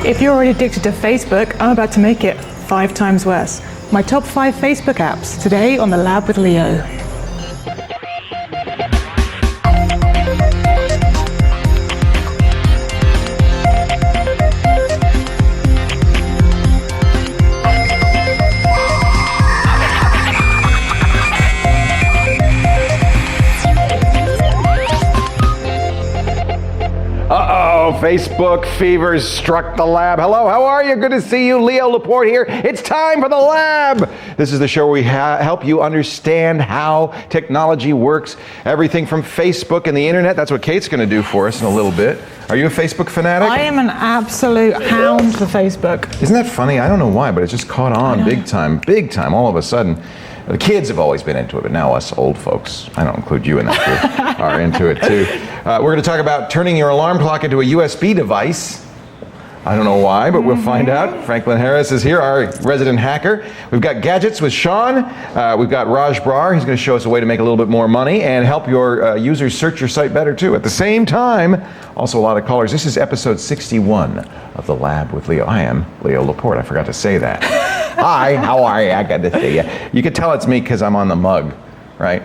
If you're already addicted to Facebook, I'm about to make it 5 times worse. My top 5 Facebook apps, today on The Lab with Leo. Facebook fever's struck the lab. Hello, how are you? Good to see you. Leo Laporte here. It's time for the lab. This is the show where we help you understand how technology works. Everything from Facebook and the internet. That's what Kate's going to do for us in a little bit. Are you a Facebook fanatic? I am an absolute hound for Facebook. Isn't that funny? I don't know why, but it just caught on big time, all of a sudden. The kids have always been into it, but now us old folks, I don't include you in that group, are into it too. We're going to talk about turning your alarm clock into a USB device. I don't know why, but we'll find out. Franklin Harris is here, our resident hacker. We've got gadgets with Sean. We've got Raj Brar. He's going to show us a way to make a little bit more money and help your users search your site better too. At the same time, also a lot of callers. This is episode 61 of The Lab with Leo. I am Leo Laporte. I forgot to say that. Hi, how are you? I got to see you. You can tell it's me because I'm on the mug, right?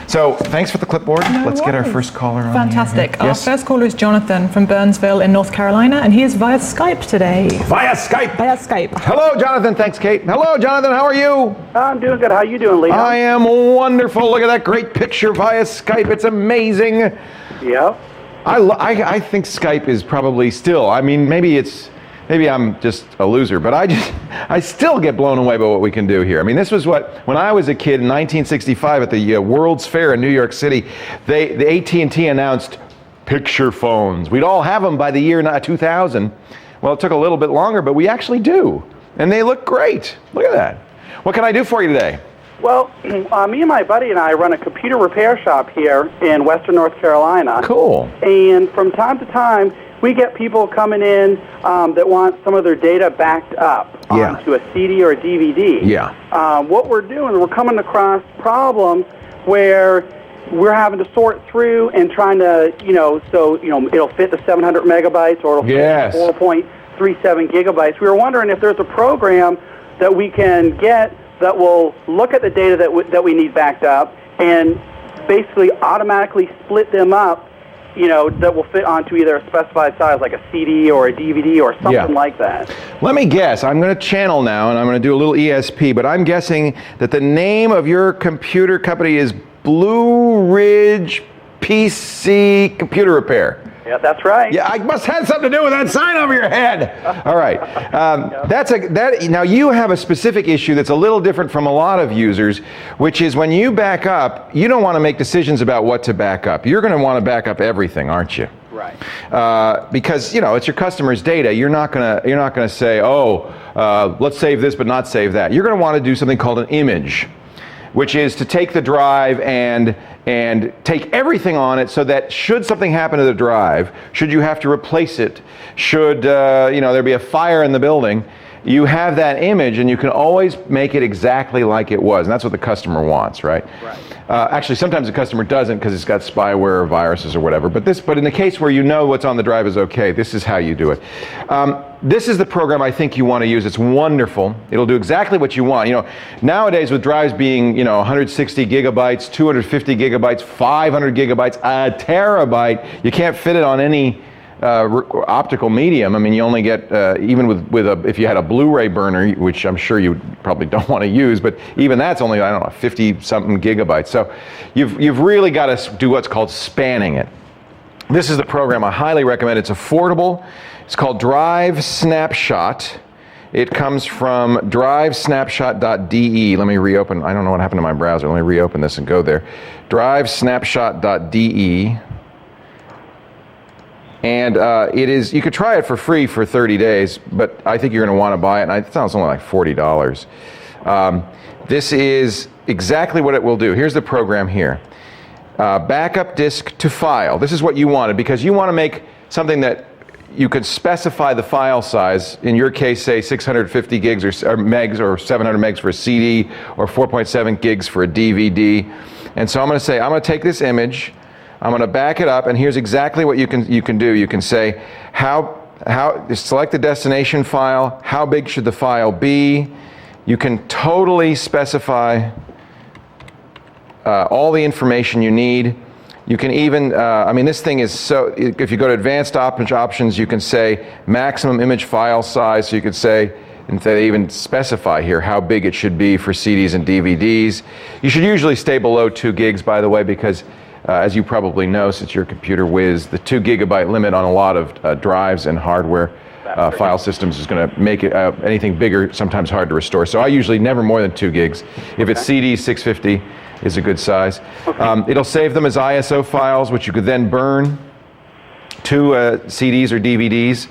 So thanks for the clipboard. Let's get our first caller on. Fantastic. Here. Yes? Our first caller is Jonathan from Burnsville in North Carolina, and he is via Skype today. Via Skype? Via Skype. Hello, Jonathan. Thanks, Kate. Hello, Jonathan. How are you? I'm doing good. How are you doing, Leo? I am wonderful. Look at that great picture via Skype. It's amazing. Yeah. I think Skype is probably still, I mean, maybe I'm just a loser, but I still get blown away by what we can do here. I mean, this was when I was a kid in 1965 at the World's Fair in New York City, the AT&T announced picture phones. We'd all have them by the year 2000. Well, it took a little bit longer, but we actually do. And they look great. Look at that. What can I do for you today? Well, me and my buddy and I run a computer repair shop here in Western North Carolina. Cool. And from time to time, we get people coming in that want some of their data backed up onto a CD or a DVD. Yeah. What we're doing, we're coming across problems where we're having to sort through and trying to, it'll fit the 700 megabytes or it'll fit 4.37 gigabytes. We were wondering if there's a program that we can get that will look at the data that we need backed up and basically automatically split them up, that will fit onto either a specified size like a CD or a DVD or something like that. Let me guess. I'm going to channel now, and I'm going to do a little ESP, but I'm guessing that the name of your computer company is Blue Ridge PC Computer Repair. Yeah, that's right. Yeah, I must have something to do with that sign over your head. All right. Now you have a specific issue that's a little different from a lot of users, which is when you back up, you don't want to make decisions about what to back up. You're going to want to back up everything, aren't you? Right. Because it's your customer's data. You're not gonna say, let's save this but not save that. You're going to want to do something called an image, which is to take the drive and take everything on it so that should something happen to the drive, should you have to replace it, should there be a fire in the building, you have that image and you can always make it exactly like it was. And that's what the customer wants, right? Right. Actually, sometimes the customer doesn't because it's got spyware or viruses or whatever. But in the case where you know what's on the drive is okay, this is how you do it. This is the program I think you want to use. It's wonderful. It'll do exactly what you want. Nowadays with drives being 160 gigabytes, 250 gigabytes, 500 gigabytes, a terabyte, you can't fit it on any optical medium. I mean, you only get even with if you had a Blu-ray burner, which I'm sure you probably don't want to use, but even that's only 50 something gigabytes. So you've really got to do what's called spanning it. This is the program I highly recommend. It's affordable. It's called Drive Snapshot. It comes from drivesnapshot.de. Let me reopen. I don't know what happened to my browser. Let me reopen this and go there. Drivesnapshot.de. And you could try it for free for 30 days, but I think you're going to want to buy it, and it sounds only like $40. This is exactly what it will do. Here's the program here. Backup disk to file. This is what you wanted, because you want to make something that you could specify the file size. In your case, say 650 gigs or megs or 700 megs for a CD or 4.7 gigs for a DVD. And so I'm going to take this image, I'm going to back it up, and here's exactly what you can do. You can say, how select the destination file. How big should the file be? You can totally specify all the information you need. You can even, this thing is so, if you go to advanced options, you can say maximum image file size. So you could say, and they even specify here how big it should be for CDs and DVDs. You should usually stay below 2 gigs, by the way, because as you probably know, since you're a computer whiz, the 2 gigabyte limit on a lot of drives and hardware file systems is going to make it anything bigger sometimes hard to restore. So I usually never more than 2 gigs. If it's CD, 650 is a good size. It'll save them as ISO files, which you could then burn to CDs or DVDs.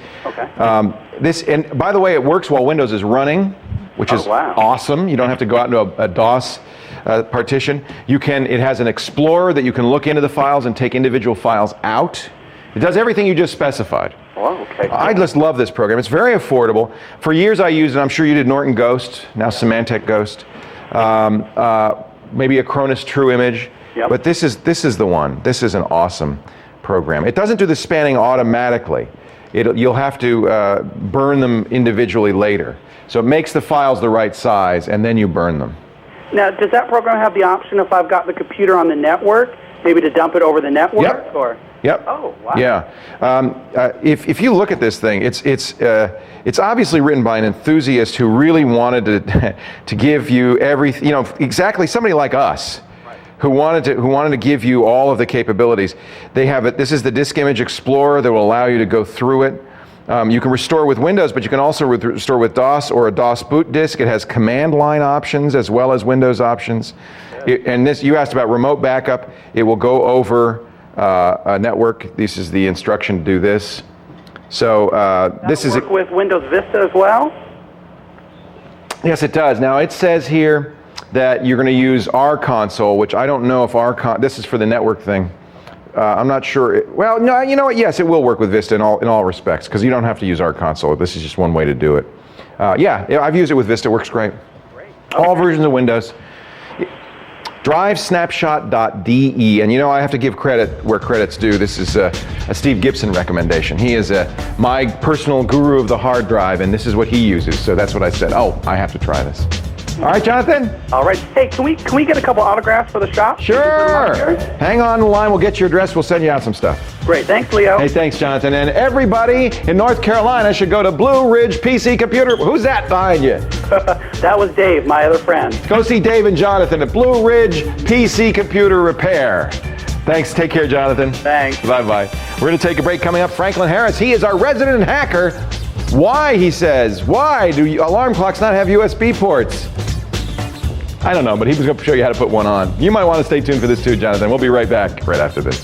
And by the way, it works while Windows is running, which is awesome. You don't have to go out into a DOS partition. It has an Explorer that you can look into the files and take individual files out. It does everything you just specified. I just love this program. It's very affordable. For years I used it. I'm sure you did Norton Ghost, now Symantec Ghost, maybe a Acronis True Image. But this is the one. This is an awesome program. It doesn't do the spanning automatically. You'll have to burn them individually later. So it makes the files the right size, and then you burn them. Now, does that program have the option if I've got the computer on the network, maybe to dump it over the network? Yep. Or? Yep. Oh, wow. Yeah. If you look at this thing, it's obviously written by an enthusiast who really wanted to give you everything. Exactly somebody like us, who wanted to give you all of the capabilities. They have it. This is the Disk Image Explorer that will allow you to go through it. You can restore with Windows, but you can also restore with DOS or a DOS boot disk. It has command line options as well as Windows options. And this, you asked about remote backup. It will go over a network. This is the instruction to do this. So this is work with Windows Vista as well? Yes, it does. Now it says here that you're going to use our console, which I don't know if this is for the network thing. I'm not sure. Well, no, you know what? Yes, it will work with Vista in all respects, because you don't have to use our console. This is just one way to do it. Yeah, I've used it with Vista. It works great. All versions of Windows. DriveSnapshot.de, and I have to give credit where credit's due. This is a Steve Gibson recommendation. He is my personal guru of the hard drive, and this is what he uses. So that's what I said. Oh, I have to try this. All right, Jonathan? All right. Hey, can we get a couple autographs for the shop? Sure. Hang on the line. We'll get your address. We'll send you out some stuff. Great. Thanks, Leo. Hey, thanks, Jonathan. And everybody in North Carolina should go to Blue Ridge PC Computer. Who's that behind you? That was Dave, my other friend. Go see Dave and Jonathan at Blue Ridge PC Computer Repair. Thanks. Take care, Jonathan. Thanks. Bye-bye. We're going to take a break. Coming up, Franklin Harris. He is our resident hacker. Why, he says, why do alarm clocks not have USB ports? I don't know, but he was going to show you how to put one on. You might want to stay tuned for this too, Jonathan. We'll be right back right after this.